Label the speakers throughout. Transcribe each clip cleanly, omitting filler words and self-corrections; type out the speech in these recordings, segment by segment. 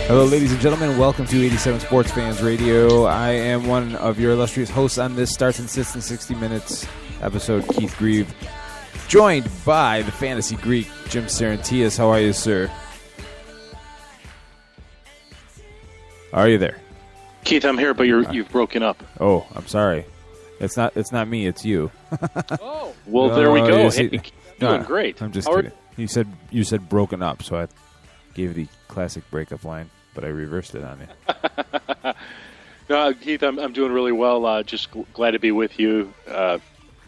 Speaker 1: Hello, ladies and gentlemen. Welcome to 87 Sports Fans Radio. I am one of your illustrious hosts on this Starts and Sits in 60 Minutes episode, Keith Grieve, joined by the Fantasy Greek, Jim Saranteas. How are you, sir? Are you there?
Speaker 2: Keith, I'm here, but you've broken up.
Speaker 1: Oh, I'm sorry. It's not me. It's you.
Speaker 2: Oh, well, there we go.
Speaker 1: Hey,
Speaker 2: doing great.
Speaker 1: I'm just kidding. You said broken up, so I gave the classic breakup line, but I reversed it on you.
Speaker 2: No, Keith, I'm doing really well. Just glad to be with you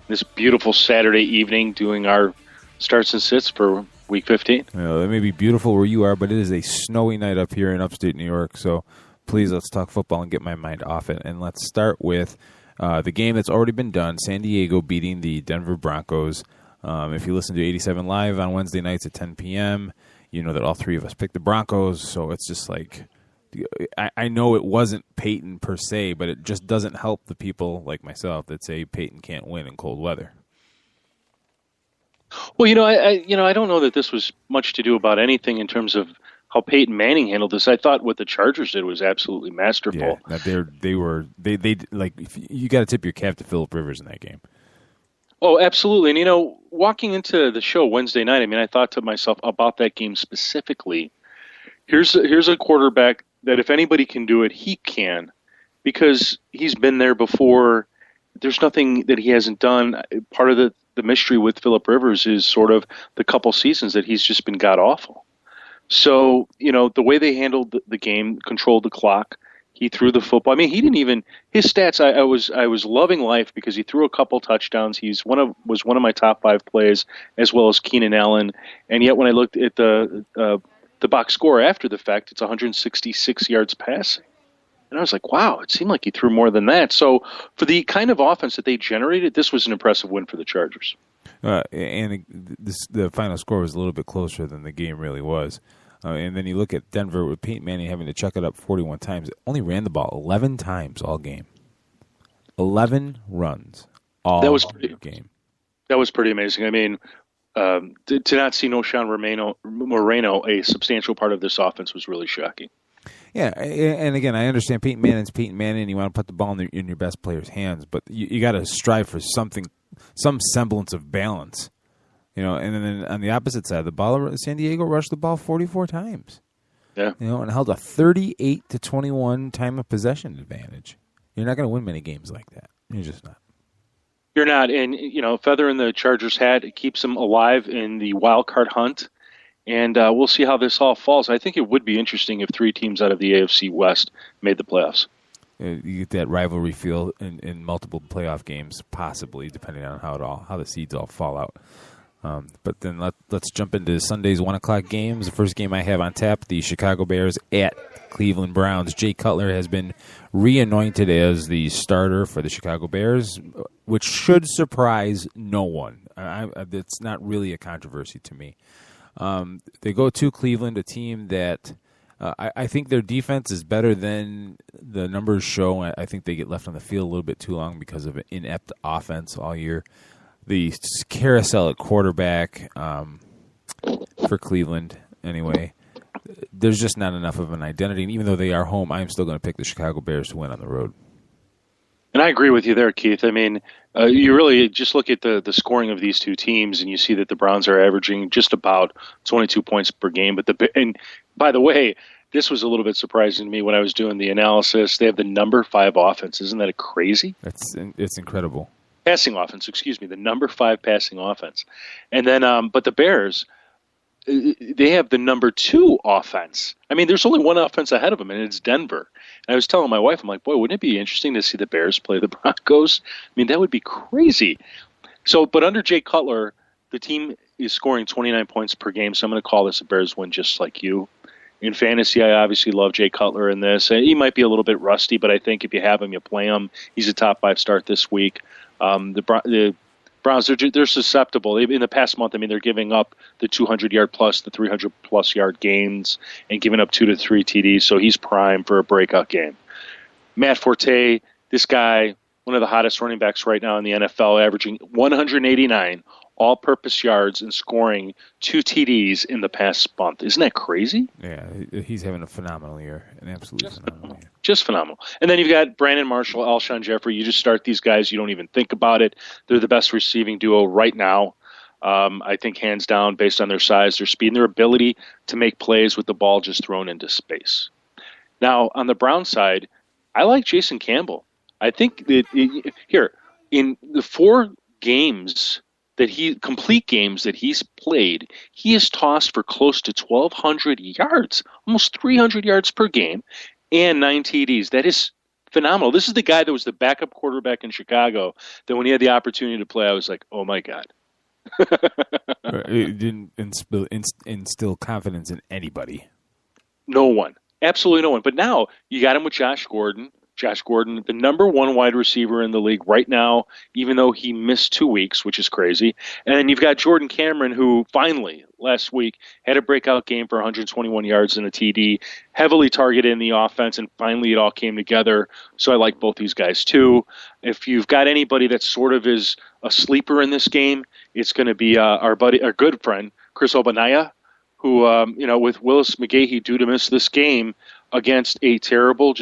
Speaker 2: this beautiful Saturday evening, doing our starts and sits for Week 15.
Speaker 1: Well, it may be beautiful where you are, but it is a snowy night up here in upstate New York. So please, let's talk football and get my mind off it. And let's start with the game that's already been done, San Diego beating the Denver Broncos. If you listen to 87 Live on Wednesday nights at 10 p.m., you know that all three of us picked the Broncos. So it's just like, I know it wasn't Peyton per se, but it just doesn't help the people like myself that say Peyton can't win in cold weather.
Speaker 2: Well, I don't know that this was much to do about anything in terms of how Peyton Manning handled this. I thought what the Chargers did was absolutely masterful.
Speaker 1: Yeah, they like, you got to tip your cap to Phillip Rivers in that game.
Speaker 2: Oh, absolutely. And, walking into the show Wednesday night, I thought to myself about that game specifically. Here's a quarterback that if anybody can do it, he can, because he's been there before. There's nothing that he hasn't done. Part of the mystery with Phillip Rivers is sort of the couple seasons that he's just been god-awful. So, the way they handled the game, controlled the clock, he threw the football. He didn't even his stats. I was loving life because he threw a couple touchdowns. Was one of my top 5 plays, as well as Keenan Allen. And yet, when I looked at the box score after the fact, it's 166 yards passing. And I was like, wow, it seemed like he threw more than that. So for the kind of offense that they generated, this was an impressive win for the Chargers.
Speaker 1: And the final score was a little bit closer than the game really was. And then you look at Denver with Peyton Manning having to chuck it up 41 times. It only ran the ball 11 times all game. 11 runs all game.
Speaker 2: That was pretty amazing. To not see Knowshon Moreno, a substantial part of this offense, was really shocking.
Speaker 1: Yeah, and again, I understand Peyton Manning's Peyton Manning. You want to put the ball in your best player's hands, but you got to strive for some semblance of balance. And then on the opposite side of the ball, San Diego rushed the ball 44 times.
Speaker 2: Yeah.
Speaker 1: And held a 38-21 time of possession advantage. You're not going to win many games like that. You're just not.
Speaker 2: You're not. And, feather in the Chargers' hat, it keeps them alive in the wild card hunt. And we'll see how this all falls. I think it would be interesting if 3 teams out of the AFC West made the playoffs.
Speaker 1: You get that rivalry feel in multiple playoff games, possibly, depending on how the seeds all fall out. But then let's jump into Sunday's 1 o'clock games. The first game I have on tap, the Chicago Bears at Cleveland Browns. Jay Cutler has been reanointed as the starter for the Chicago Bears, which should surprise no one. It's not really a controversy to me. They go to Cleveland, a team that I think their defense is better than the numbers show. I think they get left on the field a little bit too long because of an inept offense all year. The carousel at quarterback for Cleveland, anyway, there's just not enough of an identity. And even though they are home, I'm still going to pick the Chicago Bears to win on the road.
Speaker 2: And I agree with you there, Keith. You really just look at the scoring of these two teams, and you see that the Browns are averaging just about 22 points per game. And by the way, this was a little bit surprising to me when I was doing the analysis. They have the number 5 offense. Isn't that crazy?
Speaker 1: It's incredible.
Speaker 2: Passing offense, the number 5 passing offense. And then, but the Bears, they have the number 2 offense. There's only one offense ahead of them, and it's Denver. And I was telling my wife, I'm like, boy, wouldn't it be interesting to see the Bears play the Broncos? That would be crazy. So, but under Jay Cutler, the team is scoring 29 points per game, so I'm going to call this a Bears win just like you. In fantasy, I obviously love Jay Cutler in this. He might be a little bit rusty, but I think if you have him, you play him. He's a top 5 start this week. The Browns, they're susceptible. In the past month, they're giving up the 200-yard plus, the 300-plus yard gains, and giving up 2 to 3 TDs, so he's prime for a breakout game. Matt Forte, this guy one of the hottest running backs right now in the NFL, averaging 189 all-purpose yards and scoring 2 TDs in the past month. Isn't that crazy?
Speaker 1: Yeah, he's having a phenomenal year, an absolutely phenomenal year.
Speaker 2: Just phenomenal. And then you've got Brandon Marshall, Alshon Jeffrey. You just start these guys. You don't even think about it. They're the best receiving duo right now. I think hands down, based on their size, their speed, and their ability to make plays with the ball just thrown into space. Now, on the Brown side, I like Jason Campbell. I think that here, in the 4 games complete games that he's played, he has tossed for close to 1,200 yards, almost 300 yards per game, and 9 TDs. That is phenomenal. This is the guy that was the backup quarterback in Chicago that when he had the opportunity to play, I was like, oh my God.
Speaker 1: It didn't instill confidence in anybody.
Speaker 2: No one. Absolutely no one. But now you got him with Josh Gordon. Josh Gordon, the number 1 wide receiver in the league right now, even though he missed 2 weeks, which is crazy. And then you've got Jordan Cameron, who finally, last week, had a breakout game for 121 yards and a TD, heavily targeted in the offense, and finally it all came together. So I like both these guys, too. If you've got anybody that sort of is a sleeper in this game, it's going to be our good friend, Chris Obanaya, who, with Willis McGahee due to miss this game against a terrible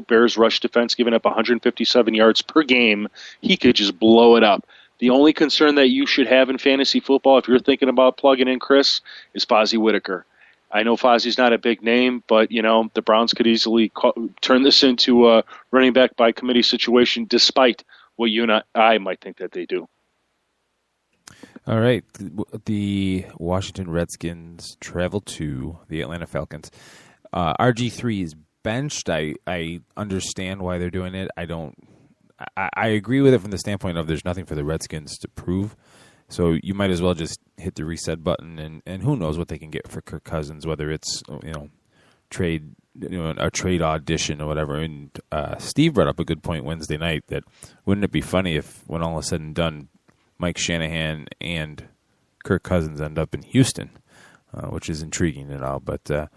Speaker 2: Bears rush defense, giving up 157 yards per game, he could just blow it up. The only concern that you should have in fantasy football, if you're thinking about plugging in Chris, is Fozzie Whitaker. I know Fozzie's not a big name, but, the Browns could easily turn this into a running back by committee situation, despite what you and I might think that they do.
Speaker 1: All right. The Washington Redskins travel to the Atlanta Falcons. RG3 is benched. I understand why they're doing it. I agree with it from the standpoint of there's nothing for the Redskins to prove. So you might as well just hit the reset button, and who knows what they can get for Kirk Cousins, whether it's trade, a trade audition or whatever. And Steve brought up a good point Wednesday night that wouldn't it be funny if when all is said and done, Mike Shanahan and Kirk Cousins end up in Houston, which is intriguing and all. But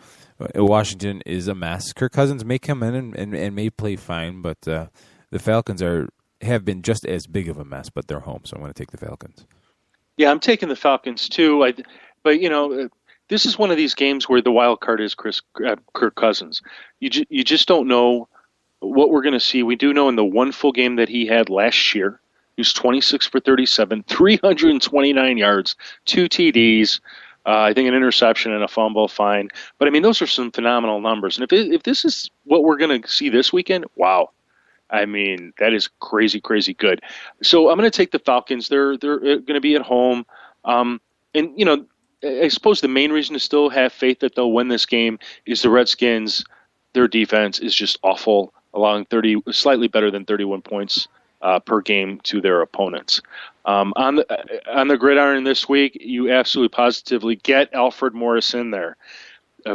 Speaker 1: Washington is a mess. Kirk Cousins may come in and may play fine, but the Falcons have been just as big of a mess, but they're home, so I'm going to take the Falcons.
Speaker 2: Yeah, I'm taking the Falcons too. But this is one of these games where the wild card is Kirk Cousins. You just don't know what we're going to see. We do know in the one full game that he had last year, he was 26 for 37, 329 yards, 2 TDs. I think an interception and a fumble, fine. But, those are some phenomenal numbers. And if this is what we're going to see this weekend, wow. That is crazy, crazy good. So I'm going to take the Falcons. They're going to be at home. I suppose the main reason to still have faith that they'll win this game is the Redskins, their defense is just awful, allowing slightly better than 31 points per game to their opponents. On the gridiron this week, you absolutely positively get Alfred Morris in there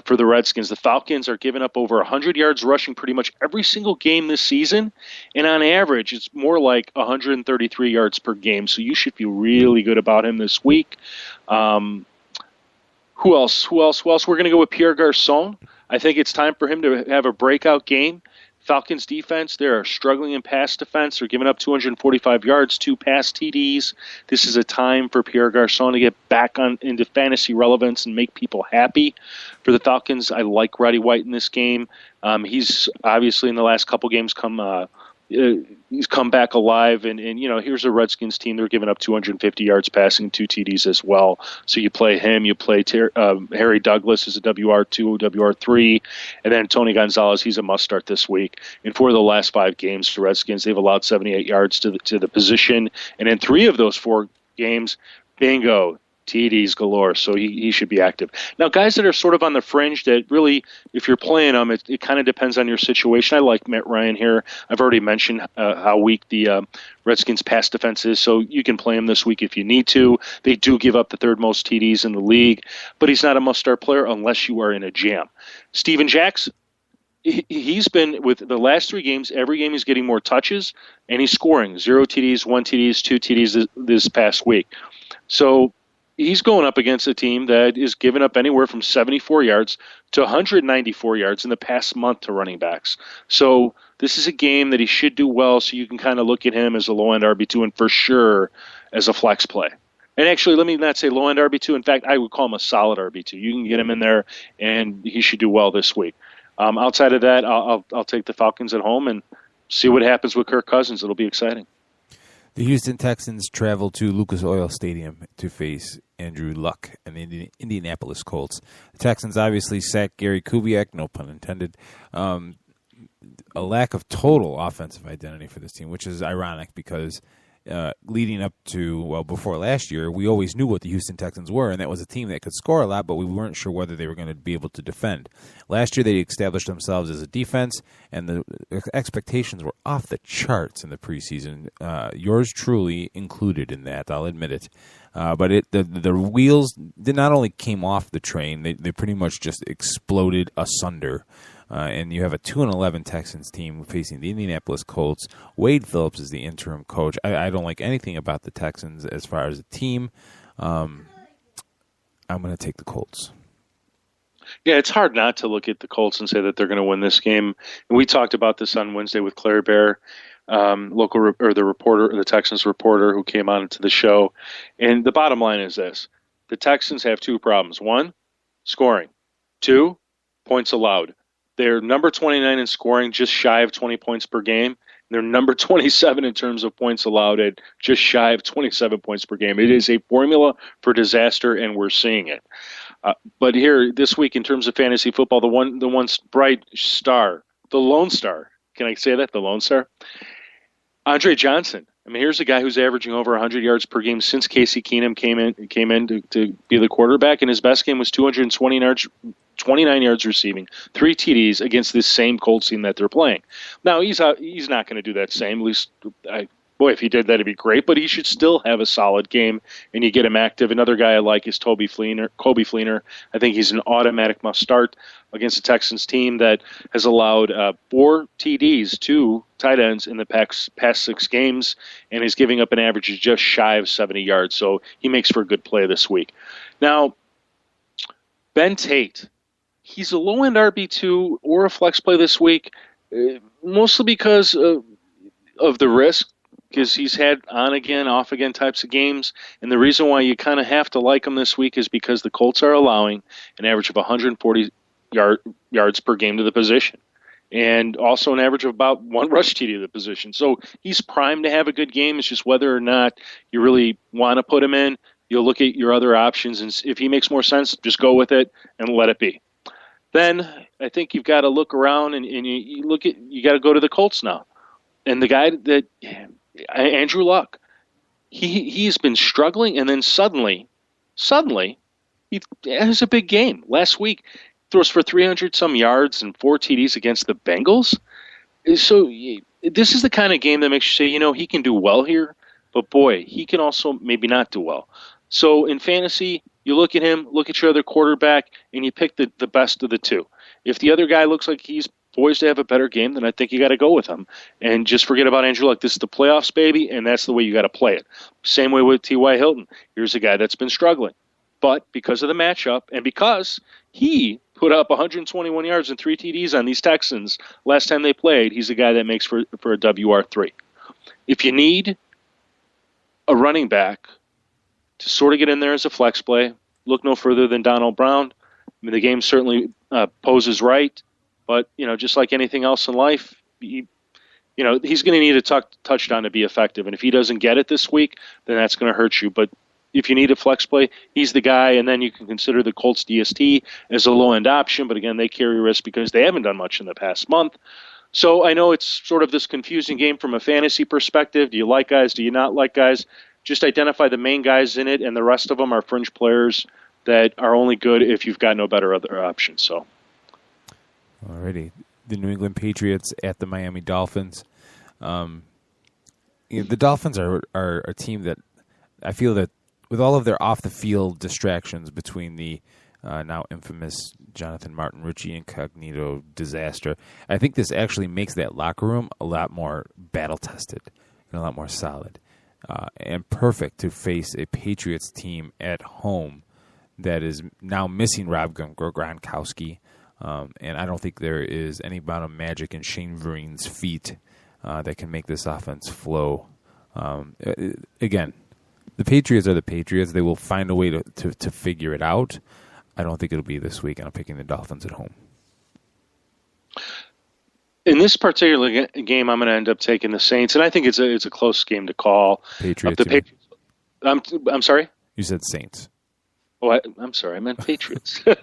Speaker 2: for the Redskins. The Falcons are giving up over 100 yards rushing pretty much every single game this season, and on average, it's more like 133 yards per game. So you should feel really good about him this week. Who else? We're going to go with Pierre Garçon. I think it's time for him to have a breakout game. Falcons defense, they're struggling in pass defense. They're giving up 245 yards, 2 pass TDs. This is a time for Pierre Garçon to get back into fantasy relevance and make people happy. For the Falcons, I like Roddy White in this game. He's obviously in the last couple games he's come back alive, and here's a Redskins team. They're giving up 250 yards passing, 2 TDs as well. So you play him, you play Harry Douglas as a WR2, WR3, and then Tony Gonzalez, he's a must-start this week. And for the last 5 games, the Redskins, they've allowed 78 yards to the position, and in 3 of those 4 games, bingo, TDs galore, so he should be active. Now, guys that are sort of on the fringe that really, if you're playing them, it kind of depends on your situation. I like Matt Ryan here. I've already mentioned how weak the Redskins' pass defense is, so you can play him this week if you need to. They do give up the 3rd most TDs in the league, but he's not a must-start player unless you are in a jam. Steven Jackson, he's been, with the last 3 games, every game he's getting more touches, and he's scoring 0 TDs, 1 TDs, 2 TDs this past week. So he's going up against a team that is giving up anywhere from 74 yards to 194 yards in the past month to running backs. So this is a game that he should do well, so you can kind of look at him as a low-end RB2 and for sure as a flex play. And actually, let me not say low-end RB2. In fact, I would call him a solid RB2. You can get him in there, and he should do well this week. Outside of that, I'll take the Falcons at home and see what happens with Kirk Cousins. It'll be exciting.
Speaker 1: The Houston Texans travel to Lucas Oil Stadium to face Andrew Luck and the Indianapolis Colts. The Texans obviously sacked Gary Kubiak, no pun intended. A lack of total offensive identity for this team, which is ironic because leading up to, well, before last year, we always knew what the Houston Texans were, and that was a team that could score a lot, but we weren't sure whether they were going to be able to defend. Last year, they established themselves as a defense, and the expectations were off the charts in the preseason. Yours truly included in that, I'll admit it. But the wheels did not only came off the train, they pretty much just exploded asunder. And you have a 2-11 Texans team facing the Indianapolis Colts. Wade Phillips is the interim coach. I don't like anything about the Texans as far as a team. I'm going to take the Colts.
Speaker 2: Yeah, it's hard not to look at the Colts and say that they're going to win this game. And we talked about this on Wednesday with Claire Bear, the Texans reporter who came on to the show. And the bottom line is this: the Texans have two problems. One, scoring. Two, points allowed. They're number 29 in scoring, just shy of 20 points per game. They're number 27 in terms of points allowed at just shy of 27 points per game. It is a formula for disaster, and we're seeing it. But here, this week, in terms of fantasy football, the one bright star, the Lone Star, can I say that? The Lone Star? Andre Johnson. I mean, here's a guy who's averaging over 100 yards per game since Casey Keenum came in to be the quarterback, and his best game was 220 yards, 29 yards receiving, 3 TDs against this same Colts team that they're playing. Now, he's not going to do that same. At least, if he did that, it'd be great. But he should still have a solid game, and you get him active. Another guy I like is Kobe Fleener. I think he's an automatic must start against the Texans team that has allowed 4 TDs to tight ends in the past 6 games, and is giving up an average of just shy of 70 yards. So he makes for a good play this week. Now, Ben Tate. He's a low-end RB2 or a flex play this week, mostly because of the risk, because he's had on-again, off-again types of games. And the reason why you kind of have to like him this week is because the Colts are allowing an average of 140 yards per game to the position, and also an average of about 1 rush TD to the position. So he's primed to have a good game. It's just whether or not you really want to put him in. You'll look at your other options, and if he makes more sense, just go with it and let it be. Then I think you've got to look around and you got to go to the Colts now. And the guy that Andrew Luck, he's been struggling, and then suddenly he has a big game. Last week, throws for 300 some yards and 4 TDs against the Bengals. So this is the kind of game that makes you say, he can do well here, but boy, he can also maybe not do well. So in fantasy, you look at him, look at your other quarterback, and you pick the best of the two. If the other guy looks like he's poised to have a better game, then I think you got to go with him. And just forget about Andrew Luck. This is the playoffs, baby, and that's the way you got to play it. Same way with T.Y. Hilton. Here's a guy that's been struggling. But because of the matchup, and because he put up 121 yards and 3 TDs on these Texans last time they played, he's a guy that makes for a WR3. If you need a running back to sort of get in there as a flex play, look no further than Donald Brown. I mean, the game certainly poses right, but just like anything else in life, he's going to need a touchdown to be effective. And if he doesn't get it this week, then that's going to hurt you. But if you need a flex play, he's the guy, and then you can consider the Colts DST as a low-end option. But again, they carry risk because they haven't done much in the past month. So I know it's sort of this confusing game from a fantasy perspective. Do you like guys? Do you not like guys? Just identify the main guys in it, and the rest of them are fringe players that are only good if you've got no better other options. So,
Speaker 1: alrighty, the New England Patriots at the Miami Dolphins. The Dolphins are a team that I feel that with all of their off-the-field distractions between the now infamous Jonathan Martin, Richie Incognito disaster, I think this actually makes that locker room a lot more battle-tested and a lot more solid. And perfect to face a Patriots team at home that is now missing Rob Gronkowski. And I don't think there is any amount of magic in Shane Vereen's feet that can make this offense flow. Again, the Patriots are the Patriots. They will find a way to figure it out. I don't think it'll be this week, and I'm picking the Dolphins at home.
Speaker 2: In this particular game, I'm going to end up taking the Saints, and I think it's a close game to call.
Speaker 1: Patriots.
Speaker 2: I'm sorry?
Speaker 1: You said Saints.
Speaker 2: Oh, I'm sorry. I meant Patriots.
Speaker 1: I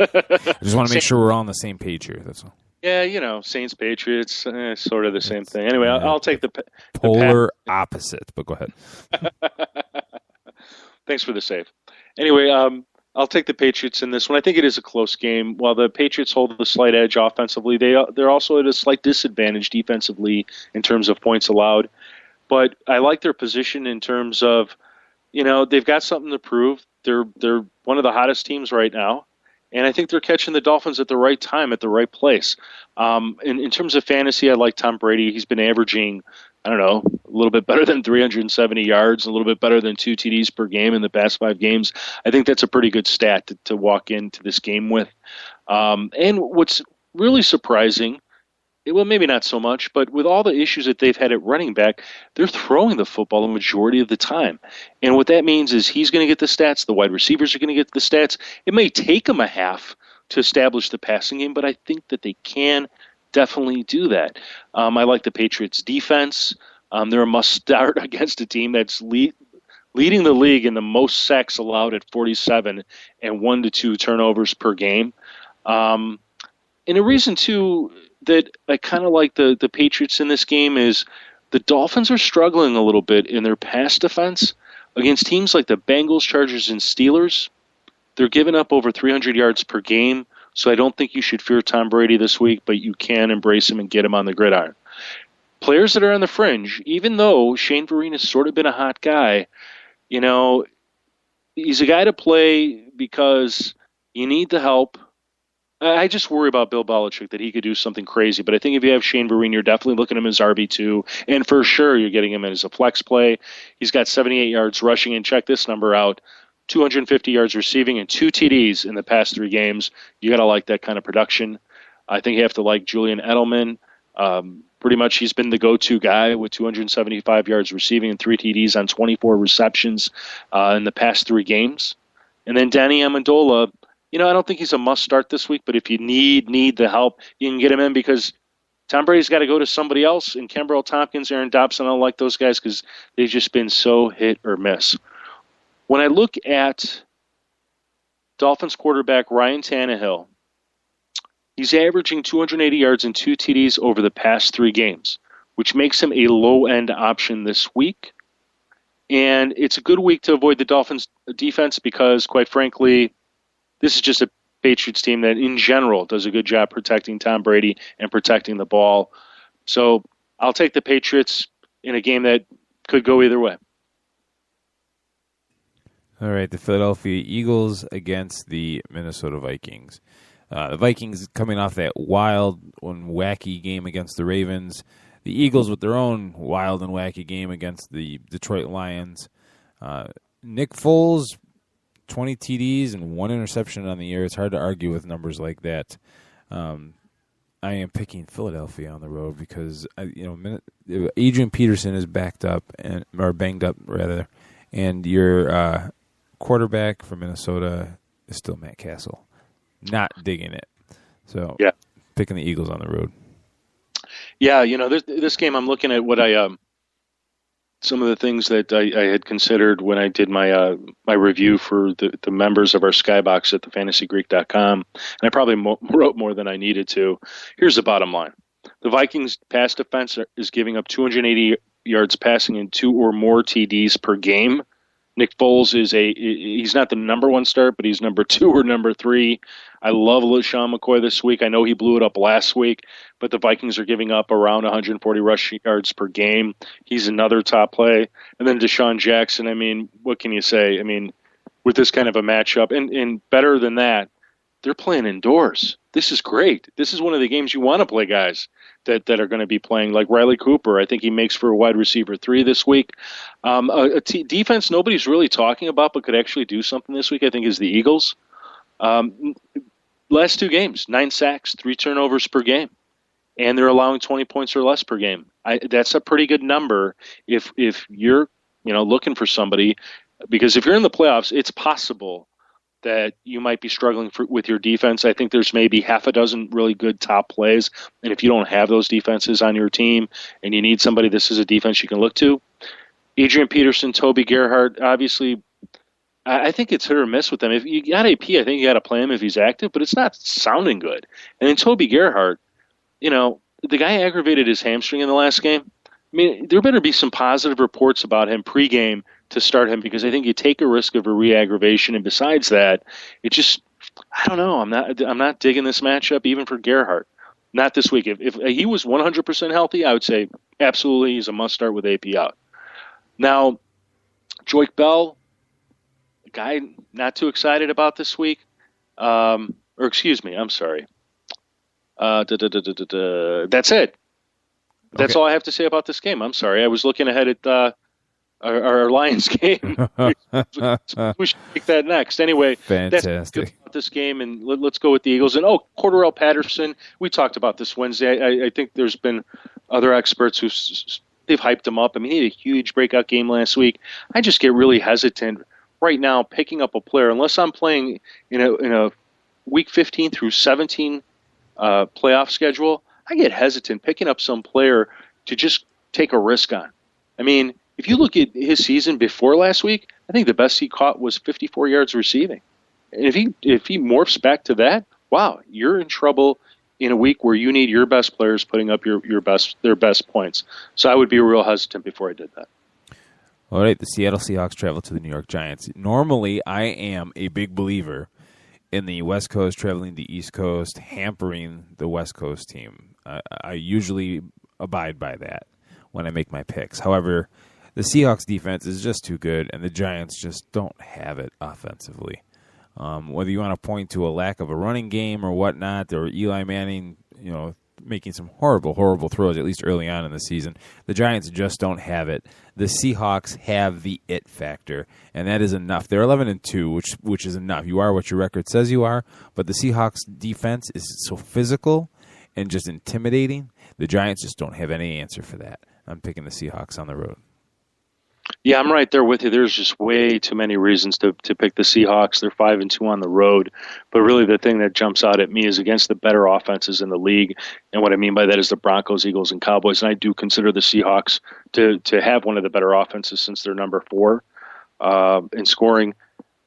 Speaker 1: just want to make sure we're all on the same page here. That's all.
Speaker 2: Yeah, Saints, Patriots, sort of the same thing. Anyway, I'll take the
Speaker 1: polar opposite, but go ahead.
Speaker 2: Thanks for the save. Anyway, I'll take the Patriots in this one. I think it is a close game. While the Patriots hold the slight edge offensively, they're also at a slight disadvantage defensively in terms of points allowed. But I like their position in terms of, they've got something to prove. They're one of the hottest teams right now, and I think they're catching the Dolphins at the right time, at the right place. In terms of fantasy, I like Tom Brady. He's been averaging, a little bit better than 370 yards, a little bit better than 2 TDs per game in the past 5 games. I think that's a pretty good stat to walk into this game with. And what's really surprising, well, maybe not so much, but with all the issues that they've had at running back, they're throwing the football the majority of the time. And what that means is he's going to get the stats, the wide receivers are going to get the stats. It may take them a half to establish the passing game, but I think that they can definitely do that. I like the Patriots' defense. They're a must-start against a team that's leading the league in the most sacks allowed at 47 and 1 to 2 turnovers per game. And a reason, too, that I kind of like the Patriots in this game is the Dolphins are struggling a little bit in their pass defense against teams like the Bengals, Chargers, and Steelers. They're giving up over 300 yards per game, so I don't think you should fear Tom Brady this week, but you can embrace him and get him on the gridiron. Players that are on the fringe, even though Shane Vereen has sort of been a hot guy, he's a guy to play because you need the help. I just worry about Bill Belichick that he could do something crazy. But I think if you have Shane Vereen, you're definitely looking at him as RB2. And for sure, you're getting him as a flex play. He's got 78 yards rushing. And check this number out, 250 yards receiving and 2 TDs in the past 3 games. You got to like that kind of production. I think you have to like Julian Edelman. Pretty much he's been the go-to guy with 275 yards receiving and 3 TDs on 24 receptions in the past 3 games. And then Danny Amendola, I don't think he's a must-start this week, but if you need the help, you can get him in because Tom Brady's got to go to somebody else, and Kenbrell Tompkins, Aaron Dobson, I don't like those guys because they've just been so hit or miss. When I look at Dolphins quarterback Ryan Tannehill, he's averaging 280 yards and 2 TDs over the past 3 games, which makes him a low-end option this week. And it's a good week to avoid the Dolphins' defense because, quite frankly, this is just a Patriots team that, in general, does a good job protecting Tom Brady and protecting the ball. So I'll take the Patriots in a game that could go either way.
Speaker 1: All right, the Philadelphia Eagles against the Minnesota Vikings. The Vikings coming off that wild and wacky game against the Ravens. The Eagles with their own wild and wacky game against the Detroit Lions. Nick Foles, 20 TDs and 1 interception on the year. It's hard to argue with numbers like that. I am picking Philadelphia on the road because Adrian Peterson is banged up, and your quarterback for Minnesota is still Matt Castle. Not digging it. So yeah, picking the Eagles on the road.
Speaker 2: Yeah, this game I'm looking at what some of the things that I had considered when I did my my review for the members of our Skybox at thefantasygreek.com, and I probably wrote more than I needed to. Here's the bottom line. The Vikings pass defense is giving up 280 yards passing and 2 or more TDs per game. Nick Foles he's not the number 1 start, but he's number 2 or number 3. I love LaShawn McCoy this week. I know he blew it up last week, but the Vikings are giving up around 140 rush yards per game. He's another top play. And then Deshaun Jackson, what can you say? With this kind of a matchup, and better than that, they're playing indoors. This is great. This is one of the games you want to play guys that are going to be playing, like Riley Cooper. I think he makes for a wide receiver 3 this week. Defense nobody's really talking about but could actually do something this week, I think, is the Eagles. last 2 games, 9 sacks, 3 turnovers per game, and they're allowing 20 points or less per game. That's a pretty good number if you're looking for somebody, because if you're in the playoffs, it's possible that you might be struggling with your defense. I think there's maybe half a dozen really good top plays, and if you don't have those defenses on your team and you need somebody, this is a defense you can look to. Adrian Peterson, Toby Gerhart, obviously, I think it's hit or miss with them. If you got AP, I think you got to play him if he's active, but it's not sounding good. And then Toby Gerhart, the guy aggravated his hamstring in the last game. I mean, there better be some positive reports about him pregame to start him, because I think you take a risk of a re-aggravation. And besides that, it just, I don't know. I'm not digging this matchup even for Gerhart. Not this week. If he was 100% healthy, I would say absolutely he's a must start with AP out. Now, Joique Bell, a guy not too excited about this week. Or excuse me, I'm sorry. That's it. That's all I have to say about this game. I'm sorry. I was looking ahead at our Lions game. We should take that next. Anyway,
Speaker 1: fantastic.
Speaker 2: That's good about this game, and let's go with the Eagles. And Cordarrelle Patterson, we talked about this Wednesday. I think there's been other experts they've hyped him up. I mean, he had a huge breakout game last week. I just get really hesitant right now picking up a player unless I'm playing in a week 15 through 17 playoff schedule. I get hesitant picking up some player to just take a risk on. I mean, if you look at his season before last week, I think the best he caught was 54 yards receiving. And if he morphs back to that, wow, you're in trouble in a week where you need your best players putting up their best points. So I would be real hesitant before I did that.
Speaker 1: All right, the Seattle Seahawks travel to the New York Giants. Normally, I am a big believer in the West Coast traveling the East Coast, hampering the West Coast team. I usually abide by that when I make my picks. However, the Seahawks defense is just too good, and the Giants just don't have it offensively. Whether you want to point to a lack of a running game or whatnot, or Eli Manning, making some horrible, horrible throws, at least early on in the season, the Giants just don't have it. The Seahawks have the it factor, and that is enough. They're 11-2, which is enough. You are what your record says you are, but the Seahawks defense is so physical and just intimidating. The Giants just don't have any answer for that. I'm picking the Seahawks on the road.
Speaker 2: Yeah, I'm right there with you. There's just way too many reasons to pick the Seahawks. They're 5-2 on the road. But really the thing that jumps out at me is against the better offenses in the league. And what I mean by that is the Broncos, Eagles, and Cowboys. And I do consider the Seahawks to have one of the better offenses since they're number 4 in scoring.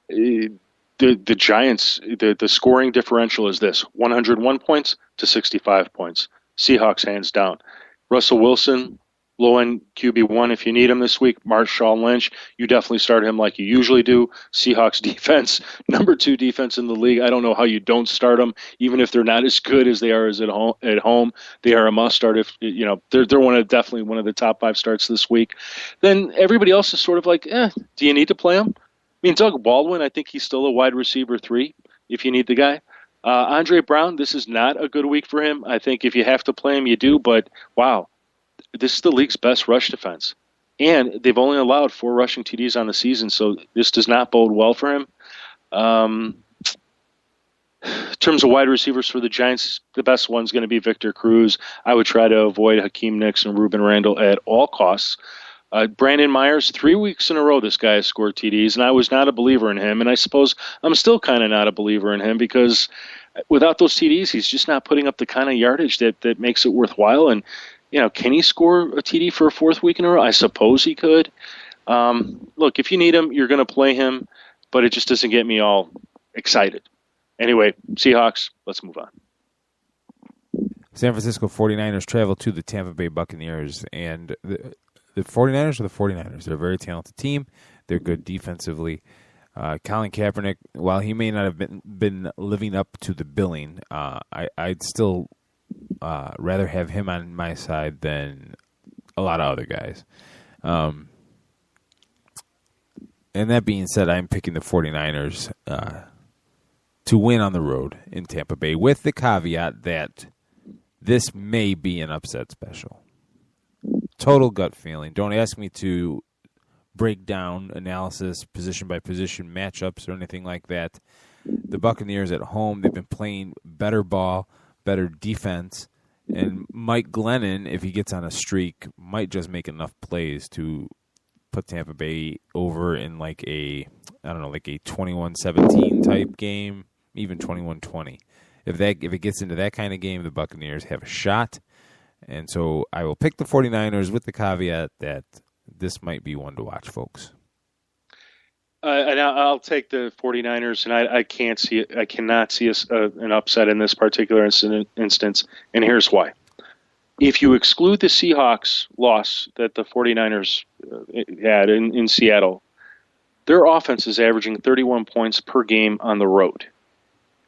Speaker 2: The Giants, the scoring differential is this: 101 points to 65 points. Seahawks hands down. Russell Wilson, low-end QB1 if you need him this week. Marshawn Lynch, you definitely start him like you usually do. Seahawks defense, number 2 defense in the league. I don't know how you don't start them, even if they're not as good as they are at home. They are a must-start. If they're definitely one of the top 5 starts this week. Then everybody else is sort of like, do you need to play him? I mean, Doug Baldwin, I think he's still a wide receiver 3 if you need the guy. Andre Brown, this is not a good week for him. I think if you have to play him, you do. But, wow, this is the league's best rush defense. And they've only allowed 4 rushing TDs on the season, so this does not bode well for him. In terms of wide receivers for the Giants, the best one's going to be Victor Cruz. I would try to avoid Hakeem Nicks and Ruben Randle at all costs. Brandon Myers, 3 weeks in a row this guy has scored TDs, and I was not a believer in him, and I suppose I'm still kind of not a believer in him because without those TDs, he's just not putting up the kind of yardage that makes it worthwhile. And, can he score a TD for a 4th week in a row? I suppose he could. Look, if you need him, you're going to play him, but it just doesn't get me all excited. Anyway, Seahawks, let's move on.
Speaker 1: San Francisco 49ers travel to the Tampa Bay Buccaneers, and the 49ers are the 49ers. They're a very talented team. They're good defensively. Colin Kaepernick, while he may not have been living up to the billing, I'd still rather have him on my side than a lot of other guys. And that being said, I'm picking the 49ers to win on the road in Tampa Bay, with the caveat that this may be an upset special. Total gut feeling. Don't ask me to break down analysis, position by position matchups, or anything like that. the Buccaneers at home, they've been playing better ball, better defense, and Mike Glennon, if he gets on a streak, might just make enough plays to put Tampa Bay over in like a 21-17 type game, even 21-20. If it gets into that kind of game, the Buccaneers have a shot. And so I will pick the 49ers with the caveat that this might be one to watch, folks.
Speaker 2: And I'll take the 49ers, and I can't see it. I cannot see an upset in this particular instance, and here's why. If you exclude the Seahawks loss that the 49ers had in Seattle, their offense is averaging 31 points per game on the road.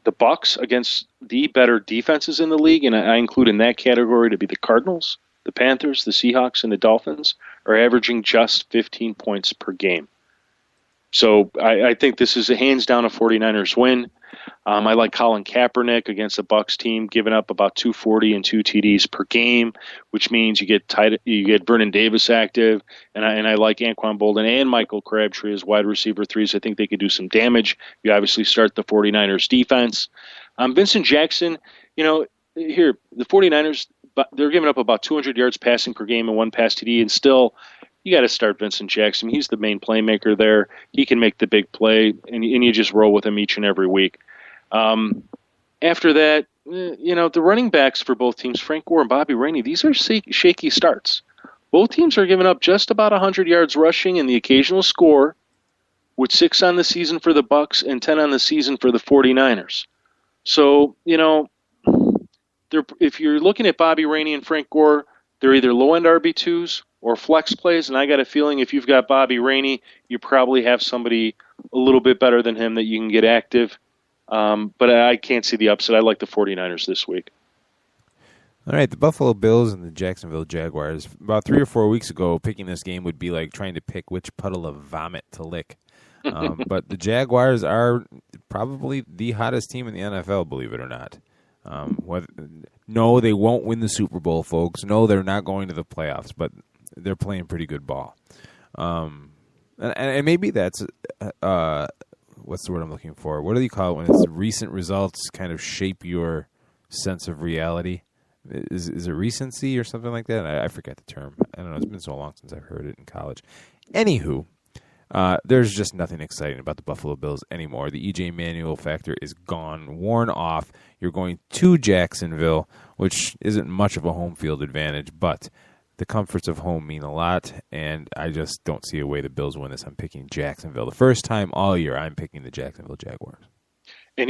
Speaker 2: The Bucs, against the better defenses in the league, and I include in that category to be the Cardinals, the Panthers, the Seahawks, and the Dolphins, are averaging just 15 points per game. So I think this is a hands-down a 49ers win. I like Colin Kaepernick against the Bucs team, giving up about 240 and 2 TDs per game, which means you get Vernon Davis active, and I like Anquan Bolden and Michael Crabtree as wide receiver threes. I think they could do some damage. You obviously start the 49ers defense. Vincent Jackson, here, the 49ers, they're giving up about 200 yards passing per game and 1 pass TD, and still you got to start Vincent Jackson. He's the main playmaker there. He can make the big play, and you just roll with him each and every week. After that, the running backs for both teams, Frank Gore and Bobby Rainey, these are shaky starts. Both teams are giving up just about 100 yards rushing and the occasional score, with 6 on the season for the Bucs and 10 on the season for the 49ers. So, if you're looking at Bobby Rainey and Frank Gore, they're either low-end RB2s or flex plays, and I got a feeling if you've got Bobby Rainey, you probably have somebody a little bit better than him that you can get active. But I can't see the upset. I like the 49ers this week.
Speaker 1: All right, the Buffalo Bills and the Jacksonville Jaguars. About 3 or 4 weeks ago, picking this game would be like trying to pick which puddle of vomit to lick. But the Jaguars are probably the hottest team in the NFL, believe it or not. No, they won't win the Super Bowl, folks. No, they're not going to the playoffs, but they're playing pretty good ball. And maybe that's what's the word I'm looking for? What do you call it when it's recent results kind of shape your sense of reality? Is it recency or something like that? I forget the term. I don't know. It's been so long since I've heard it in college. Anywho, there's just nothing exciting about the Buffalo Bills anymore. The E.J. Manuel factor is gone, worn off. You're going to Jacksonville, which isn't much of a home field advantage, but the comforts of home mean a lot, and I just don't see a way the Bills win this. I'm picking Jacksonville. The first time all year, I'm picking the Jacksonville Jaguars. And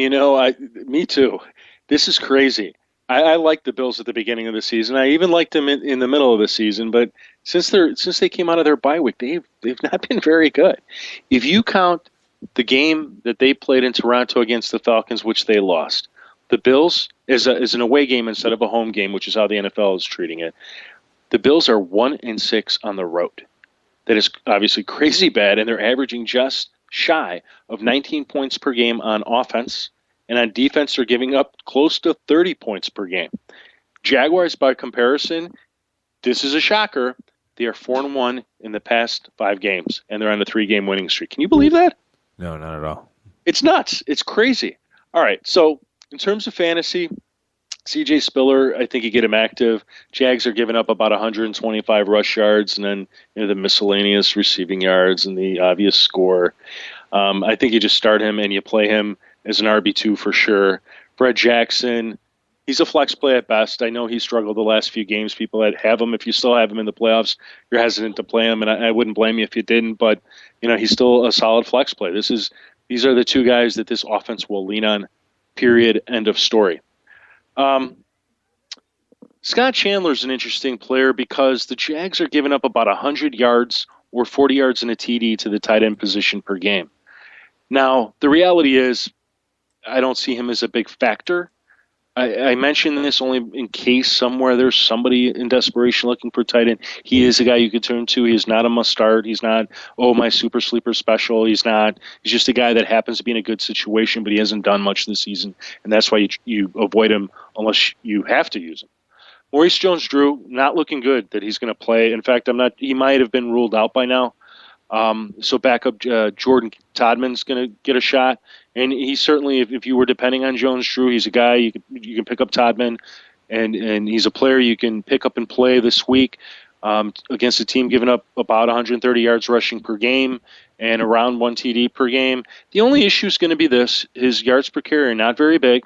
Speaker 2: me too. This is crazy. I liked the Bills at the beginning of the season. I even liked them in the middle of the season, but since they came out of their bye week, they've not been very good. If you count the game that they played in Toronto against the Falcons, which they lost, the Bills is an away game instead of a home game, which is how the NFL is treating it. The Bills are 1-6 on the road. That is obviously crazy bad, and they're averaging just shy of 19 points per game on offense. And on defense, they're giving up close to 30 points per game. Jaguars, by comparison, this is a shocker. They are 4-1 in the past 5 games, and they're on a 3-game winning streak. Can you believe that?
Speaker 1: No, not at all.
Speaker 2: It's nuts. It's crazy. All right, so in terms of fantasy, C.J. Spiller, I think you get him active. Jags are giving up about 125 rush yards, and then the miscellaneous receiving yards and the obvious score. I think you just start him and you play him as an RB2 for sure. Fred Jackson, he's a flex play at best. I know he struggled the last few games. People that have him, if you still have him in the playoffs, you're hesitant to play him, and I wouldn't blame you if you didn't. But he's still a solid flex play. These are the two guys that this offense will lean on. Period. End of story. Scott Chandler's an interesting player because the Jags are giving up about 100 yards or 40 yards in a TD to the tight end position per game. Now, the reality is I don't see him as a big factor. I mention this only in case somewhere there's somebody in desperation looking for tight end. He is a guy you could turn to. He is not a must start. He's not, my super sleeper special. He's just a guy that happens to be in a good situation, but he hasn't done much this season, and that's why you avoid him unless you have to use him. Maurice Jones-Drew, not looking good that he's going to play. In fact, he might have been ruled out by now. So backup Jordan Todman's going to get a shot. And he certainly, if you were depending on Jones-Drew, he's a guy you can pick up Todman, and he's a player you can pick up and play this week against a team giving up about 130 yards rushing per game and around 1 TD per game. The only issue is going to be this: his yards per carry are not very big.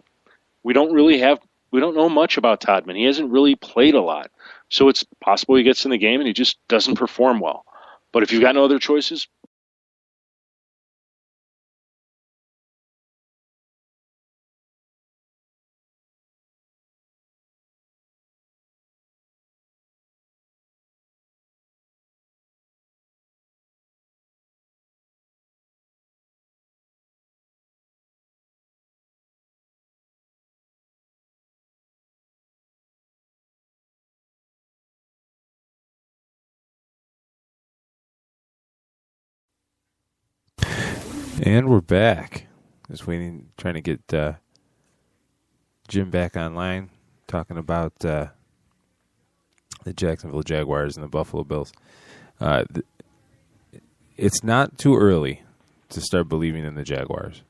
Speaker 2: We don't know much about Todman. He hasn't really played a lot, so it's possible he gets in the game and he just doesn't perform well. But if you've got no other choices.
Speaker 1: And we're back. Just waiting, trying to get Jim back online, talking about the Jacksonville Jaguars and the Buffalo Bills. It's not too early to start believing in the Jaguars.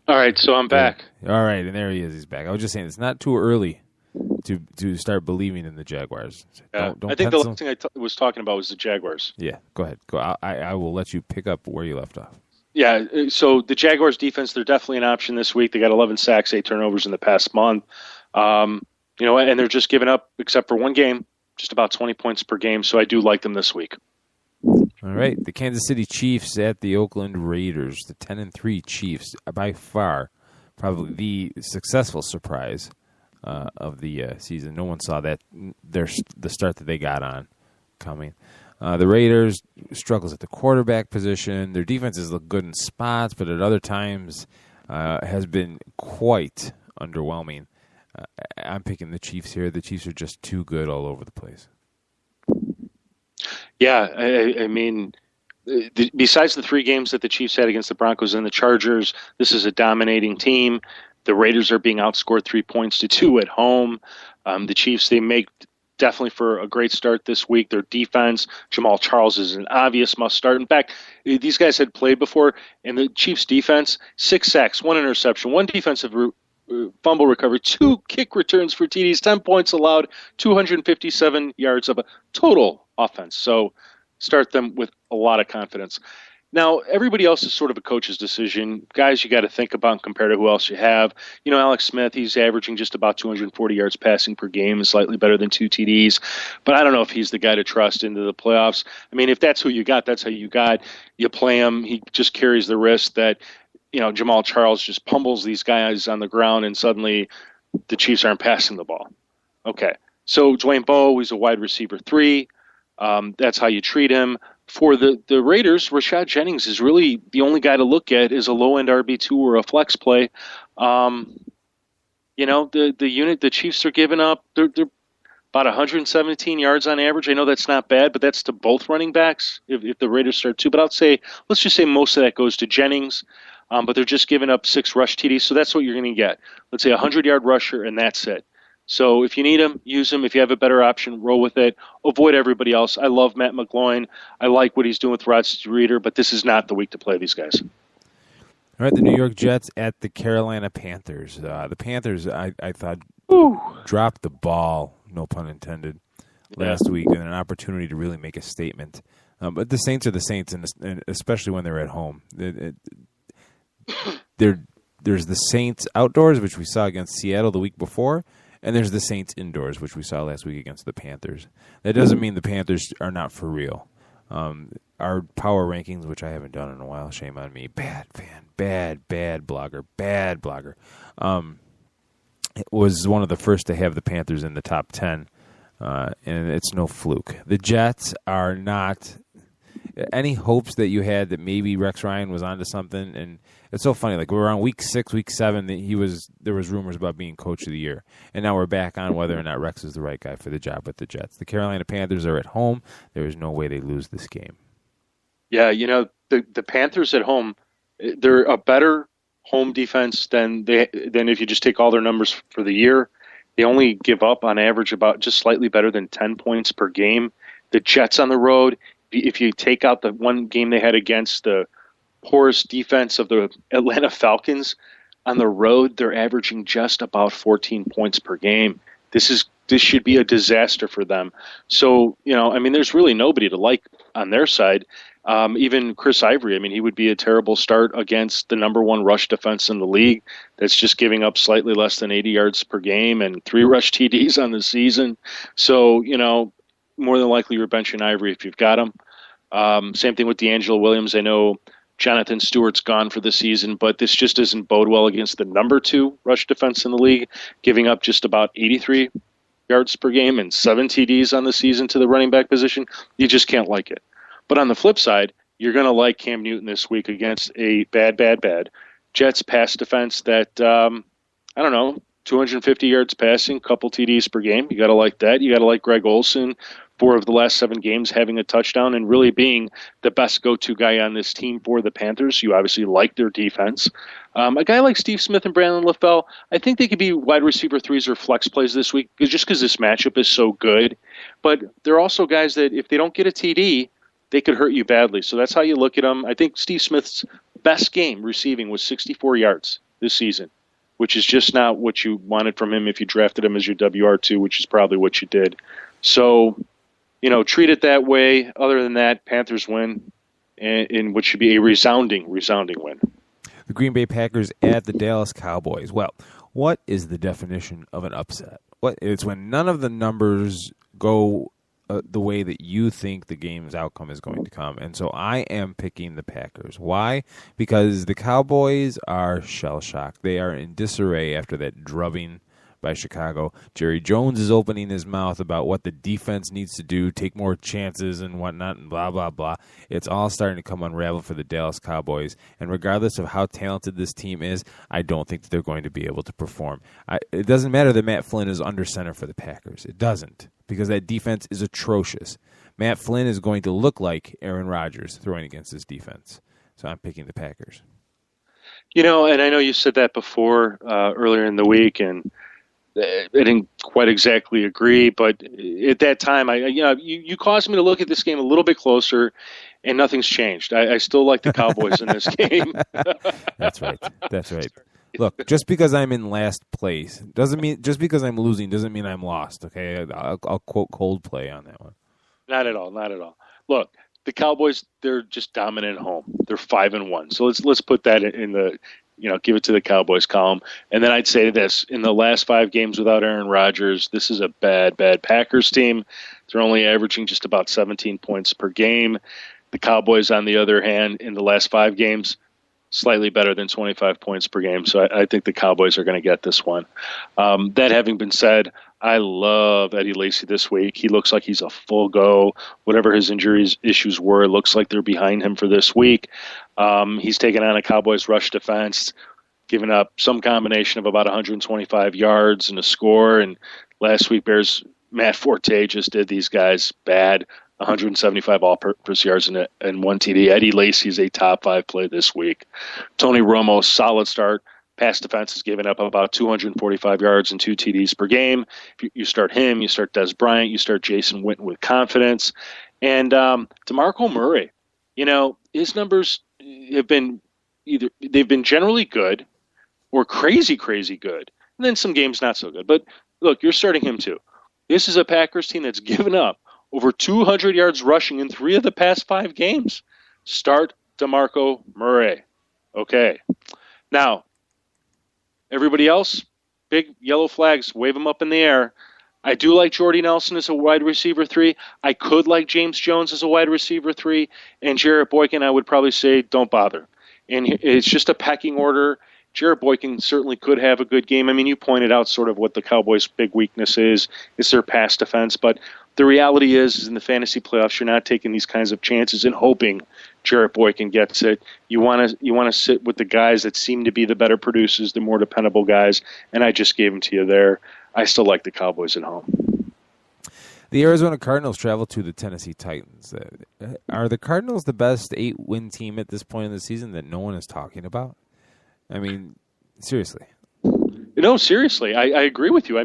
Speaker 2: All right, so I'm back.
Speaker 1: All right, and there he is. He's back. I was just saying it's not too early to start believing in the Jaguars. Don't
Speaker 2: I think the last thing I was talking about was the Jaguars.
Speaker 1: Yeah, go ahead. Go. I will let you pick up where you left off.
Speaker 2: Yeah, so the Jaguars defense, they're definitely an option this week. They got 11 sacks, 8 turnovers in the past month. And they're just giving up, except for one game, just about 20 points per game. So I do like them this week.
Speaker 1: All right, the Kansas City Chiefs at the Oakland Raiders. The 10-3 Chiefs, by far, probably the successful surprise of the season. No one saw that the start that they got on coming. The Raiders struggles at the quarterback position. Their defenses look good in spots, but at other times has been quite underwhelming. I'm picking the Chiefs here. The Chiefs are just too good all over the place.
Speaker 2: Yeah, I mean, besides the 3 games that the Chiefs had against the Broncos and the Chargers, this is a dominating team. The Raiders are being outscored 3-2 at home. The Chiefs, they make definitely for a great start this week. Their defense, Jamal Charles is an obvious must start. In fact, these guys had played before, and the Chiefs defense, 6 sacks, 1 interception, 1 defensive fumble recovery, 2 kick returns for TDs, 10 points allowed, 257 yards of a total offense. So start them with a lot of confidence. Now, everybody else is sort of a coach's decision. Guys, you got to think about and compare to who else you have. Alex Smith, he's averaging just about 240 yards passing per game, slightly better than 2 TDs. But I don't know if he's the guy to trust into the playoffs. I mean, if that's who you got, that's how you got. You play him. He just carries the risk that, Jamal Charles just pummels these guys on the ground and suddenly the Chiefs aren't passing the ball. Okay. So Dwayne Bowe, he's a wide receiver 3. That's how you treat him. For the Raiders, Rashad Jennings is really the only guy to look at as a low-end RB2 or a flex play. The unit, the Chiefs are giving up, they're about 117 yards on average. I know that's not bad, but that's to both running backs if the Raiders start 2. But let's just say most of that goes to Jennings, but they're just giving up 6 rush TDs, so that's what you're going to get. Let's say a 100-yard rusher, and that's it. So if you need him, use him. If you have a better option, roll with it. Avoid everybody else. I love Matt McGloin. I like what he's doing with Rod Streeter, but this is not the week to play these guys.
Speaker 1: All right, the New York Jets at the Carolina Panthers. The Panthers, I thought, dropped the ball, no pun intended, last week, and an opportunity to really make a statement. But the Saints are the Saints, and especially when they're at home. There's the Saints outdoors, which we saw against Seattle the week before, and there's the Saints indoors, which we saw last week against the Panthers. That doesn't mean the Panthers are not for real. Our power rankings, which I haven't done in a while, shame on me. Bad blogger. It was one of the first to have the Panthers in the top 10, and it's no fluke. The Jets are not any hopes that you had that maybe Rex Ryan was onto something, and it's so funny. Like, we were on week 6, week 7, that there was rumors about being coach of the year, and now we're back on whether or not Rex is the right guy for the job with the Jets. The Carolina Panthers are at home. There is no way they lose this game.
Speaker 2: Yeah, the Panthers at home, they're a better home defense than if you just take all their numbers for the year. They only give up on average about just slightly better than 10 points per game. The Jets on the road, if you take out the one game they had against the poorest defense of the Atlanta Falcons. On the road, they're averaging just about 14 points per game. This should be a disaster for them. So, there's really nobody to like on their side. Even Chris Ivory, he would be a terrible start against the number one rush defense in the league that's just giving up slightly less than 80 yards per game and 3 rush TDs on the season. So, more than likely you're benching Ivory if you've got him. Same thing with D'Angelo Williams. I know Jonathan Stewart's gone for the season, but this just doesn't bode well against the number 2 rush defense in the league, giving up just about 83 yards per game and 7 TDs on the season to the running back position. You just can't like it. But on the flip side, you're going to like Cam Newton this week against a bad Jets pass defense that, 250 yards passing, couple TDs per game. You got to like that. You got to like Greg Olsen, 4 of the last 7 games having a touchdown and really being the best go-to guy on this team for the Panthers. You obviously like their defense. A guy like Steve Smith and Brandon LaFell, I think they could be wide receiver 3s or flex plays this week just because this matchup is so good. But they're also guys that if they don't get a TD, they could hurt you badly. So that's how you look at them. I think Steve Smith's best game receiving was 64 yards this season, which is just not what you wanted from him if you drafted him as your WR2, which is probably what you did. So, treat it that way. Other than that, Panthers win in what should be a resounding win.
Speaker 1: The Green Bay Packers at the Dallas Cowboys. Well, what is the definition of an upset? It's when none of the numbers go the way that you think the game's outcome is going to come. And so I am picking the Packers. Why? Because the Cowboys are shell-shocked. They are in disarray after that drubbing by Chicago. Jerry Jones is opening his mouth about what the defense needs to do, take more chances and whatnot, and blah, blah, blah. It's all starting to come unravel for the Dallas Cowboys. And regardless of how talented this team is, I don't think that they're going to be able to perform. It doesn't matter that Matt Flynn is under center for the Packers. It doesn't, because that defense is atrocious. Matt Flynn is going to look like Aaron Rodgers throwing against his defense. So I'm picking the Packers.
Speaker 2: And I know you said that before earlier in the week, and I didn't quite exactly agree, but at that time, you caused me to look at this game a little bit closer, and nothing's changed. I still like the Cowboys in this game.
Speaker 1: That's right. Look, just because I'm in last place doesn't mean just because I'm losing doesn't mean I'm lost. Okay, I'll quote Coldplay on that one.
Speaker 2: Not at all. Look, the Cowboys, they're just dominant at home. They're 5-1. So let's put that in the give it to the Cowboys column. And then I'd say this, in the last 5 games without Aaron Rodgers, this is a bad Packers team. They're only averaging just about 17 points per game. The Cowboys, on the other hand, in the last 5 games, slightly better than 25 points per game. So I think the Cowboys are going to get this one. That having been said, I love Eddie Lacy this week. He looks like he's a full go. Whatever his issues were, it looks like they're behind him for this week. He's taken on a Cowboys rush defense, giving up some combination of about 125 yards and a score. And last week, Bears' Matt Forte just did these guys bad. 175 all-purpose yards and 1 TD. Eddie Lacy is a top 5 play this week. Tony Romo, solid start. Pass defense is giving up about 245 yards and 2 TDs per game. If you start him, you start Des Bryant, you start Jason Witten with confidence. And DeMarco Murray, his numbers have been they've been generally good or crazy good. And then some games not so good. But look, you're starting him too. This is a Packers team that's given up over 200 yards rushing in 3 of the past 5 games. Start DeMarco Murray. Okay. Now, everybody else, big yellow flags, wave them up in the air. I do like Jordy Nelson as a wide receiver 3. I could like James Jones as a wide receiver 3. And Jarrett Boykin, I would probably say, don't bother. And it's just a pecking order. Jarrett Boykin certainly could have a good game. You pointed out sort of what the Cowboys' big weakness is their pass defense. But the reality is in the fantasy playoffs, you're not taking these kinds of chances and hoping Jarrett Boykin gets it. You want to sit with the guys that seem to be the better producers, the more dependable guys, and I just gave them to you there. I still like the Cowboys at home.
Speaker 1: The Arizona Cardinals travel to the Tennessee Titans. Are the Cardinals the best 8-win team at this point in the season that no one is talking about? Seriously.
Speaker 2: No, seriously. I agree with you.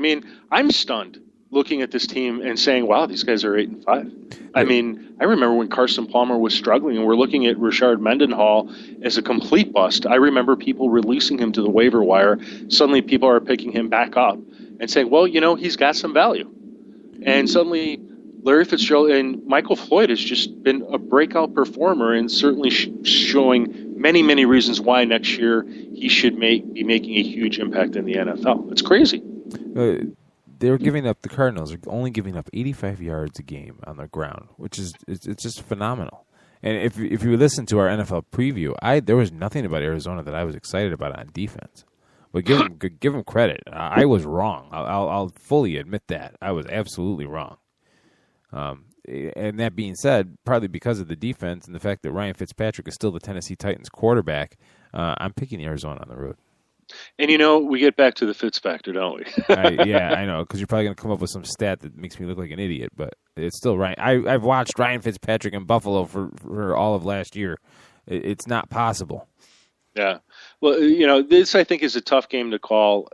Speaker 2: I'm stunned. looking at this team and saying, "Wow, these guys are 8-5." I mean, I remember when Carson Palmer was struggling, and we're looking at Rashard Mendenhall as a complete bust. I remember people releasing him to the waiver wire. Suddenly, people are picking him back up and saying, "Well, he's got some value." And suddenly, Larry Fitzgerald and Michael Floyd has just been a breakout performer, and certainly showing many, many reasons why next year he should be making a huge impact in the NFL. It's crazy.
Speaker 1: The Cardinals are only giving up 85 yards a game on the ground, which is it's just phenomenal. And if you listen to our NFL preview, there was nothing about Arizona that I was excited about on defense. But give them credit. I was wrong. I'll fully admit that I was absolutely wrong. And that being said, partly because of the defense and the fact that Ryan Fitzpatrick is still the Tennessee Titans quarterback, I'm picking Arizona on the road.
Speaker 2: And we get back to the Fitz factor, don't we?
Speaker 1: Yeah, I know, because you're probably going to come up with some stat that makes me look like an idiot, but it's still right. I've watched Ryan Fitzpatrick in Buffalo for all of last year. It's not possible.
Speaker 2: Yeah. Well, this I think is a tough game to call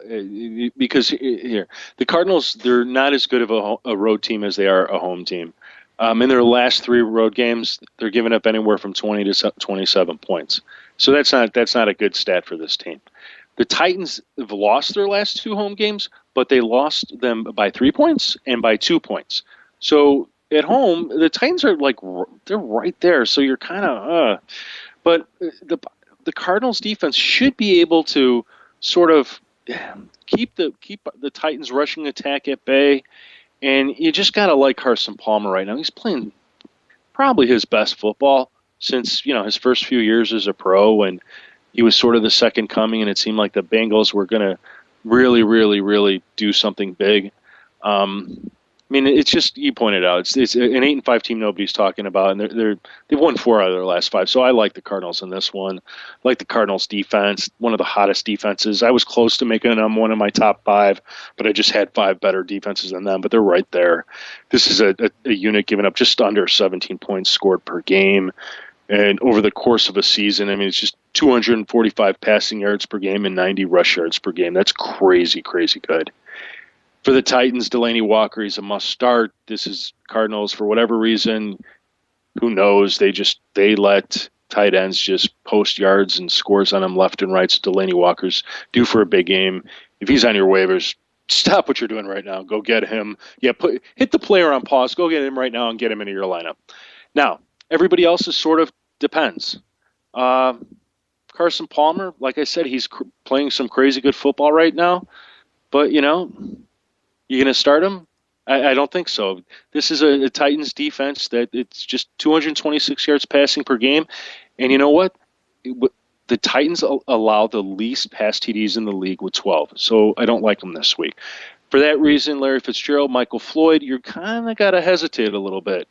Speaker 2: because here the Cardinals, they're not as good of a road team as they are a home team. In their last 3 road games, they're giving up anywhere from 20 to 27 points. So that's not a good stat for this team. The Titans have lost their last 2 home games, but they lost them by 3 points and by 2 points. So at home, the Titans are they're right there. So you're kind of, but the Cardinals defense should be able to sort of keep the Titans rushing attack at bay. And you just got to like Carson Palmer right now. He's playing probably his best football since, his first few years as a pro, and he was sort of the second coming, and it seemed like the Bengals were going to really, really, really do something big. It's just, you pointed out, it's an 8-5 team nobody's talking about, and they've won 4 out of their last 5. So I like the Cardinals in this one. I like the Cardinals defense, one of the hottest defenses. I was close to making them one of my top 5, but I just had 5 better defenses than them. But they're right there. This is a unit giving up just under 17 points scored per game. And over the course of a season, it's just 245 passing yards per game and 90 rush yards per game. That's crazy, crazy good. For the Titans, Delaney Walker, he's a must start. This is Cardinals for whatever reason. Who knows? They let tight ends just post yards and scores on them left and right. So Delaney Walker's due for a big game. If he's on your waivers, stop what you're doing right now. Go get him. Yeah, hit the player on pause. Go get him right now and get him into your lineup. Now, everybody else is sort of depends. Carson Palmer, like I said, he's playing some crazy good football right now. But, you going to start him? I don't think so. This is a Titans defense that it's just 226 yards passing per game. And you know what? The Titans allow the least pass TDs in the league with 12. So I don't like them this week. For that reason, Larry Fitzgerald, Michael Floyd, you're kind of got to hesitate a little bit.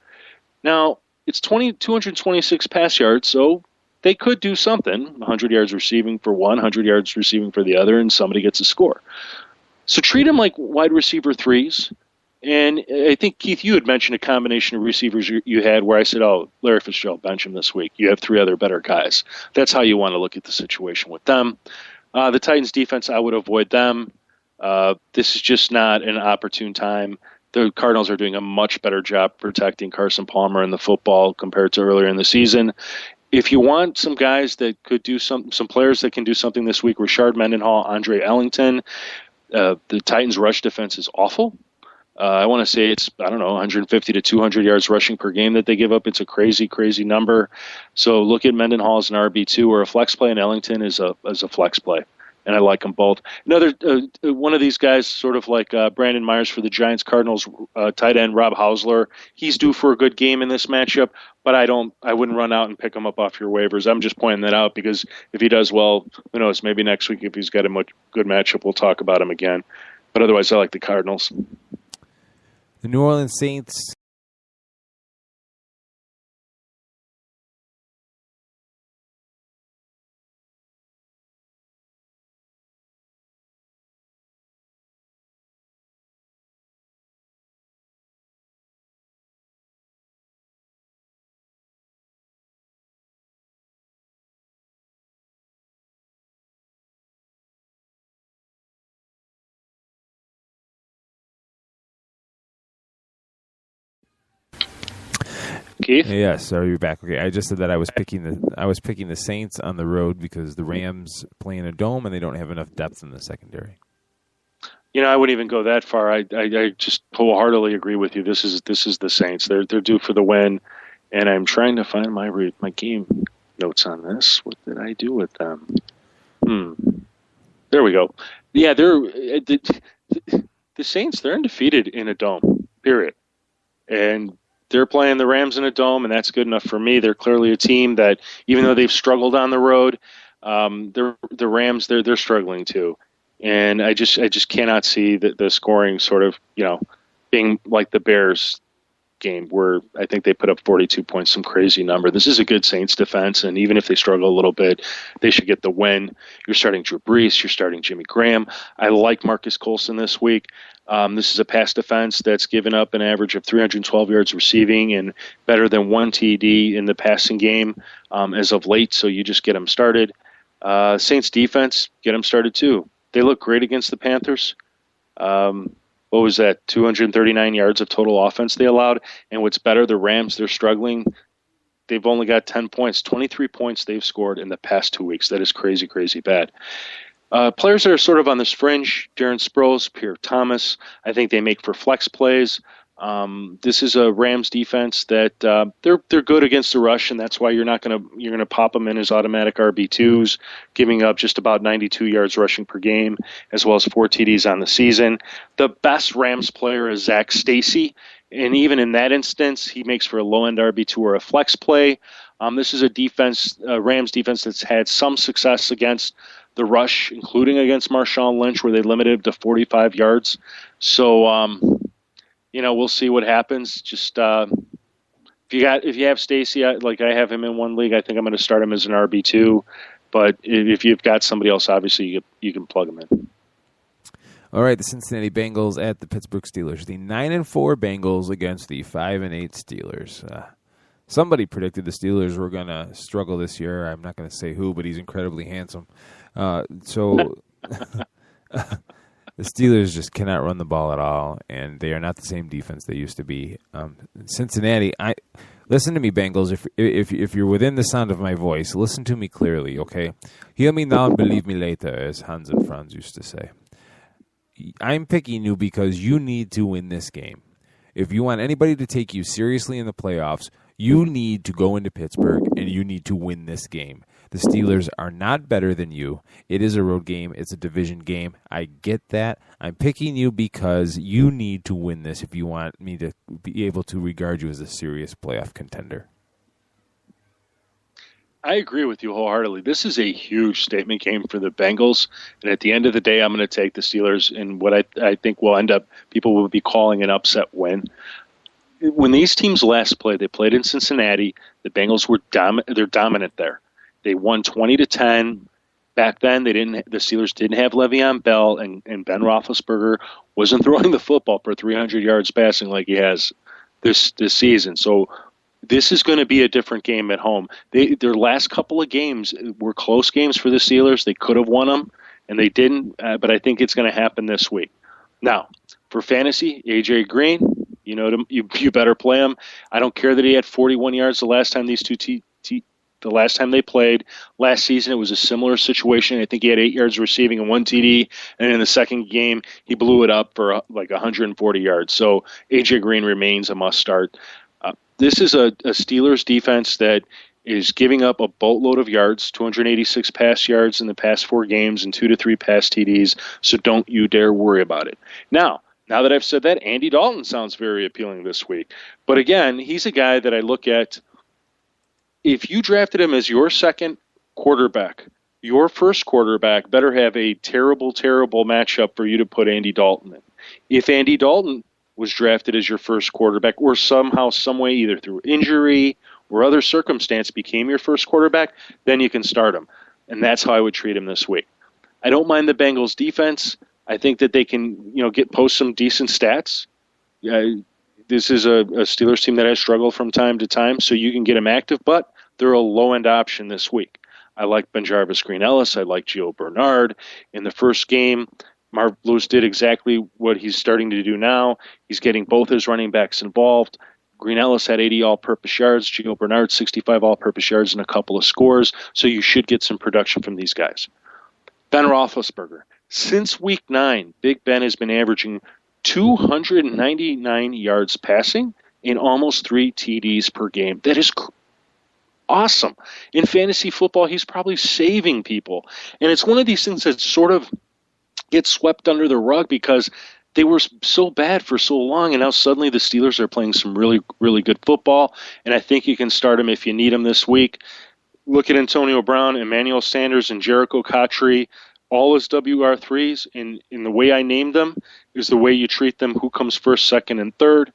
Speaker 2: Now, it's 226 pass yards, so they could do something. 100 yards receiving for one, 100 yards receiving for the other, and somebody gets a score. So treat them like wide receiver 3s. And I think, Keith, you had mentioned a combination of receivers you had where I said, Larry Fitzgerald, bench him this week. You have 3 other better guys. That's how you want to look at the situation with them. The Titans defense, I would avoid them. This is just not an opportune time. The Cardinals are doing a much better job protecting Carson Palmer in the football compared to earlier in the season. If you want some guys that could do some players that can do something this week, Rashard Mendenhall, Andre Ellington. The Titans' rush defense is awful. I want to say it's, 150 to 200 yards rushing per game that they give up. It's a crazy, crazy number. So look at Mendenhall as an RB2 or a flex play, and Ellington is a flex play. And I like them both. Another one of these guys, sort of like Brandon Myers for the Giants, Cardinals tight end Rob Hausler. He's due for a good game in this matchup, but I wouldn't run out and pick him up off your waivers. I'm just pointing that out because if he does well, who knows? Maybe next week if he's got a good matchup, we'll talk about him again. But otherwise, I like the Cardinals.
Speaker 1: The New Orleans Saints
Speaker 2: Keith?
Speaker 1: Yes, are you back? Okay, I just said that I was picking the Saints on the road because the Rams play in a dome and they don't have enough depth in the secondary.
Speaker 2: I wouldn't even go that far. I just wholeheartedly agree with you. This is the Saints. They're due for the win, and I'm trying to find my game notes on this. What did I do with them? There we go. Yeah, the Saints. They're undefeated in a dome. Period. And they're playing the Rams in a dome, and that's good enough for me. They're clearly a team that, even though they've struggled on the road, the Rams they're struggling too. And I just cannot see the scoring sort of being like the Bears game where I think they put up 42 points, some crazy number. This is a good Saints defense, and even if they struggle a little bit, they should get the win. You're starting Drew Brees, you're starting Jimmy Graham. I like Marcus Colson this week. This is a pass defense that's given up an average of 312 yards receiving and better than 1 TD in the passing game as of late, so you just get them started. Saints defense, get them started too. They look great against the Panthers. What was that, 239 yards of total offense they allowed? And what's better, the Rams, they're struggling. They've only got 10 points, 23 points they've scored in the past 2 weeks. That is crazy, crazy bad. Players that are sort of on this fringe, Darren Sproles, Pierre Thomas, I think they make for flex plays. This is a Rams defense that they're good against the rush, and that's why you're gonna pop them in as automatic RB2s, giving up just about 92 yards rushing per game, as well as 4 TDs on the season. The best Rams player is Zach Stacy, and even in that instance, he makes for a low-end RB2 or a flex play. This is a Rams defense that's had some success against the rush, including against Marshawn Lynch, where they limited him to 45 yards. So. We'll see what happens. Just if you have Stacy, like I have him in one league, I think I'm going to start him as an RB2. But if you've got somebody else, obviously you can plug him in.
Speaker 1: All right, the Cincinnati Bengals at the Pittsburgh Steelers. The 9-4 Bengals against the 5-8 Steelers. Somebody predicted the Steelers were going to struggle this year. I'm not going to say who, but he's incredibly handsome. The Steelers just cannot run the ball at all, and they are not the same defense they used to be. Cincinnati, listen to me, Bengals. If you're within the sound of my voice, listen to me clearly, okay? Hear me now and believe me later, as Hans and Franz used to say. I'm picking you because you need to win this game. If you want anybody to take you seriously in the playoffs, you need to go into Pittsburgh and you need to win this game. The Steelers are not better than you. It is a road game. It's a division game. I get that. I'm picking you because you need to win this if you want me to be able to regard you as a serious playoff contender.
Speaker 2: I agree with you wholeheartedly. This is a huge statement game for the Bengals. And at the end of the day, I'm going to take the Steelers in what I think will end up, people will be calling an upset win. When these teams last played, they played in Cincinnati. The Bengals were they're dominant there. They won 20-10. Back then, the Steelers didn't have Le'Veon Bell, and Ben Roethlisberger wasn't throwing the football for 300 yards passing like he has this season. So this is going to be a different game at home. Their last couple of games were close games for the Steelers. They could have won them, and they didn't. But I think it's going to happen this week. Now, for fantasy, A.J. Green, you better play him. I don't care that he had 41 yards the last time the last time they played. Last season, it was a similar situation. I think he had 8 yards receiving and 1 TD, and in the second game, he blew it up for like 140 yards. So A.J. Green remains a must-start. This is a Steelers defense that is giving up a boatload of yards, 286 pass yards in the past 4 games and 2 to 3 pass TDs, so don't you dare worry about it. Now that I've said that, Andy Dalton sounds very appealing this week. But again, he's a guy that I look at. If you drafted him as your second quarterback, your first quarterback better have a terrible, terrible matchup for you to put Andy Dalton in. If Andy Dalton was drafted as your first quarterback or somehow, some way, either through injury or other circumstance became your first quarterback, then you can start him. And that's how I would treat him this week. I don't mind the Bengals defense. I think that they can, post some decent stats. This is a Steelers team that has struggled from time to time, so you can get them active, but they're a low-end option this week. I like Benjarvis Green-Ellis. I like Gio Bernard. In the first game, Marv Lewis did exactly what he's starting to do now. He's getting both his running backs involved. Green Ellis had 80 all-purpose yards. Gio Bernard, 65 all-purpose yards and a couple of scores. So you should get some production from these guys. Ben Roethlisberger. Since week 9, Big Ben has been averaging 299 yards passing and almost 3 TDs per game. That is awesome. In fantasy football, he's probably saving people. And it's one of these things that sort of gets swept under the rug because they were so bad for so long, and now suddenly the Steelers are playing some really, really good football, and I think you can start him if you need him this week. Look at Antonio Brown, Emmanuel Sanders, and Jericho Cotchery, all as WR3s, and the way I named them is the way you treat them, who comes first, second, and third.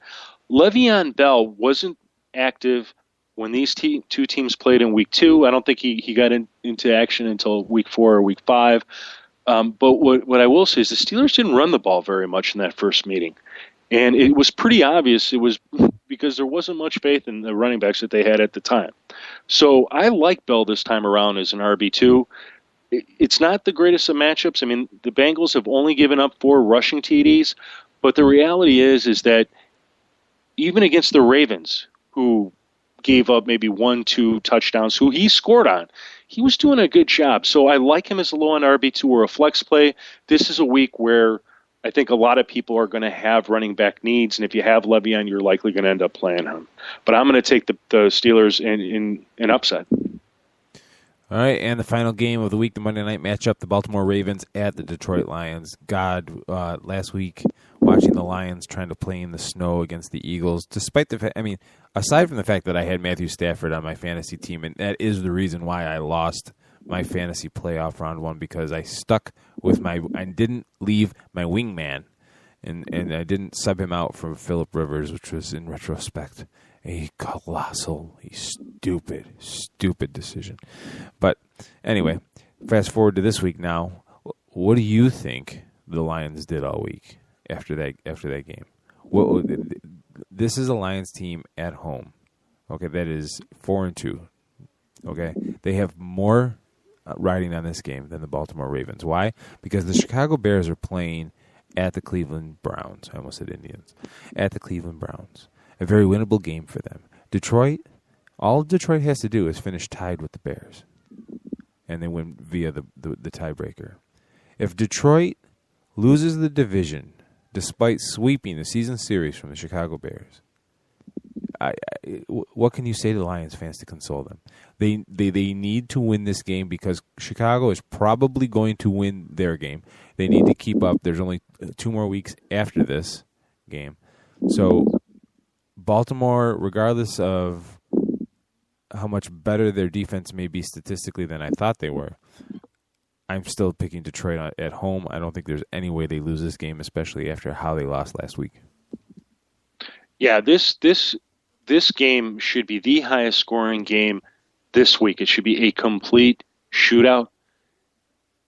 Speaker 2: Le'Veon Bell wasn't active when these two teams played in week 2. I don't think he got into action until week 4 or week 5. But what I will say is the Steelers didn't run the ball very much in that first meeting. And it was pretty obvious it was because there wasn't much faith in the running backs that they had at the time. So I like Bell this time around as an RB2. It's not the greatest of matchups. I mean, the Bengals have only given up 4 rushing TDs, but the reality is that even against the Ravens, who gave up maybe 1-2 touchdowns, who he scored on, he was doing a good job. So I like him as a low-end RB2 or a flex play. This is a week where I think a lot of people are going to have running back needs, and if you have Le'Veon, you're likely going to end up playing him. But I'm going to take the Steelers in upset.
Speaker 1: All right, and the final game of the week, the Monday night matchup, the Baltimore Ravens at the Detroit Lions. Last week, watching the Lions trying to play in the snow against the Eagles, despite the fact, aside from the fact that I had Matthew Stafford on my fantasy team, and that is the reason why I lost my fantasy playoff round 1, because I stuck with I didn't leave my wingman, and I didn't sub him out for Phillip Rivers, which was, in retrospect, a colossal, stupid decision. But anyway, fast forward to this week now. What do you think the Lions did all week after that game? This is a Lions team at home. Okay, that is 4-2. Okay, they have more riding on this game than the Baltimore Ravens. Why? Because the Chicago Bears are playing at the Cleveland Browns. I almost said Indians. At the Cleveland Browns. A very winnable game for them. Detroit, all Detroit has to do is finish tied with the Bears, and they win via the tiebreaker. If Detroit loses the division, despite sweeping the season series from the Chicago Bears, what can you say to the Lions fans to console them? They need to win this game because Chicago is probably going to win their game. They need to keep up. There's only 2 more weeks after this game. So Baltimore, regardless of how much better their defense may be statistically than I thought they were, I'm still picking Detroit at home. I don't think there's any way they lose this game, especially after how they lost last week.
Speaker 2: Yeah, this game should be the highest scoring game this week. It should be a complete shootout.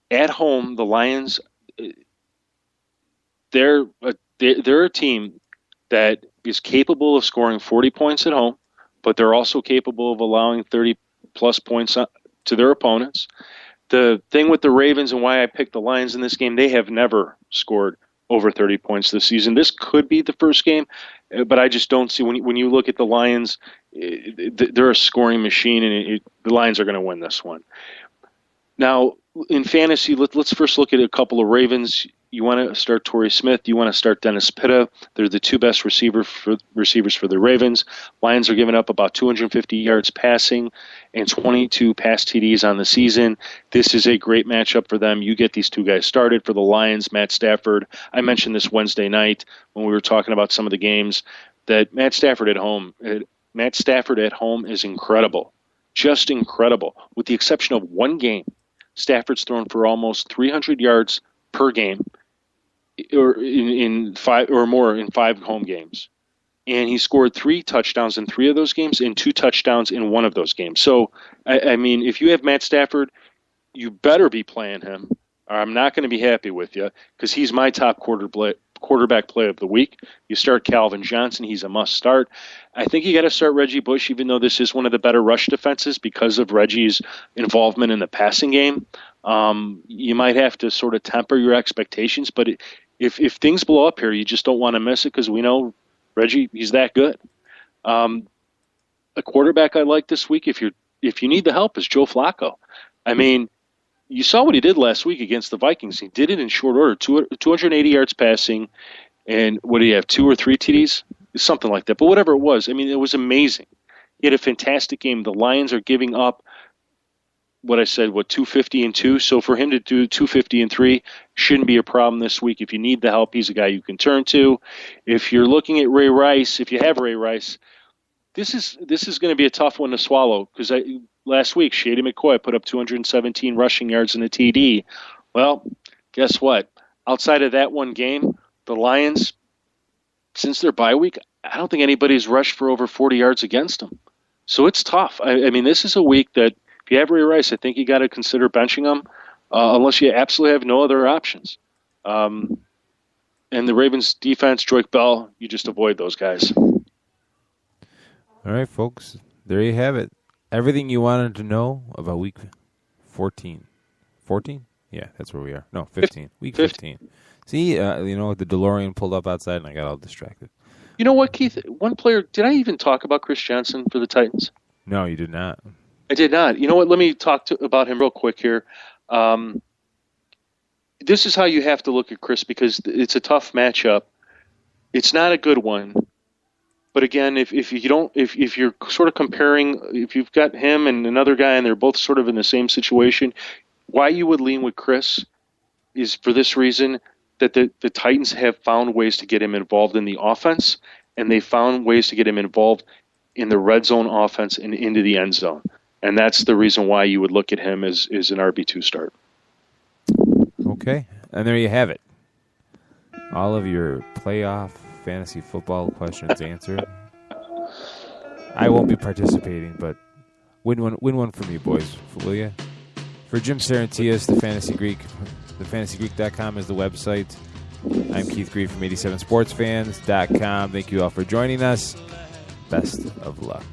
Speaker 2: At home, the Lions, they're a team that is capable of scoring 40 points at home, but they're also capable of allowing 30-plus points to their opponents. The thing with the Ravens and why I picked the Lions in this game, they have never scored over 30 points this season. This could be the first game, but I just don't see, when you look at the Lions, they're a scoring machine, and the Lions are going to win this one. Now, in fantasy, let's first look at a couple of Ravens. You want to start Torrey Smith. You want to start Dennis Pitta. They're the 2 best receivers for the Ravens. Lions are giving up about 250 yards passing and 22 pass TDs on the season. This is a great matchup for them. You get these 2 guys started. For the Lions, Matt Stafford. I mentioned this Wednesday night when we were talking about some of the games, that Matt Stafford at home is incredible. Just incredible. With the exception of 1 game, Stafford's thrown for almost 300 yards per game, or in 5 or more in 5 home games, and he scored 3 touchdowns in 3 of those games and 2 touchdowns in 1 of those games. So, I mean, if you have Matt Stafford, you better be playing him, or I'm not going to be happy with you, because he's my top quarterback play of the week. You start Calvin Johnson; he's a must start. I think you got to start Reggie Bush, even though this is one of the better rush defenses because of Reggie's involvement in the passing game. You might have to sort of temper your expectations, but if things blow up here, you just don't want to miss it, because we know Reggie, he's that good. A quarterback I like this week, if you need the help, is Joe Flacco. I mean, you saw what he did last week against the Vikings. He did it in short order, 280 yards passing, and what did he have, 2 or 3 TDs? Something like that. But whatever it was, I mean, it was amazing. He had a fantastic game. The Lions are giving up, 250 and 2. So for him to do 250 and 3 shouldn't be a problem this week. If you need the help, he's a guy you can turn to. If you're looking at Ray Rice, if you have Ray Rice, this is going to be a tough one to swallow because last week Shady McCoy put up 217 rushing yards and a TD. Well, guess what? Outside of that one game, the Lions, since their bye week, I don't think anybody's rushed for over 40 yards against them. So it's tough. I mean, this is a week that if you have Ray Rice, I think you got to consider benching him unless you absolutely have no other options. And the Ravens defense, Joique Bell, you just avoid those guys.
Speaker 1: All right, folks. There you have it. Everything you wanted to know about week 14. 14? Yeah, that's where we are. No, 15. Week 15. See, the DeLorean pulled up outside and I got all distracted.
Speaker 2: You know what, Keith? One player, did I even talk about Chris Johnson for the Titans?
Speaker 1: No, you did not.
Speaker 2: I did not. You know what? Let me talk about him real quick here. This is how you have to look at Chris because it's a tough matchup. It's not a good one. But again, if you're sort of comparing, if you've got him and another guy and they're both sort of in the same situation, why you would lean with Chris is for this reason that the Titans have found ways to get him involved in the offense, and they found ways to get him involved in the red zone offense and into the end zone. And that's the reason why you would look at him as an RB2 start.
Speaker 1: Okay. And there you have it. All of your playoff fantasy football questions answered. I won't be participating, but win one for me, boys, will you? For Jim Saranteas, the Fantasy Greek, thefantasygeek.com is the website. I'm Keith Grieve from 87sportsfans.com. Thank you all for joining us. Best of luck.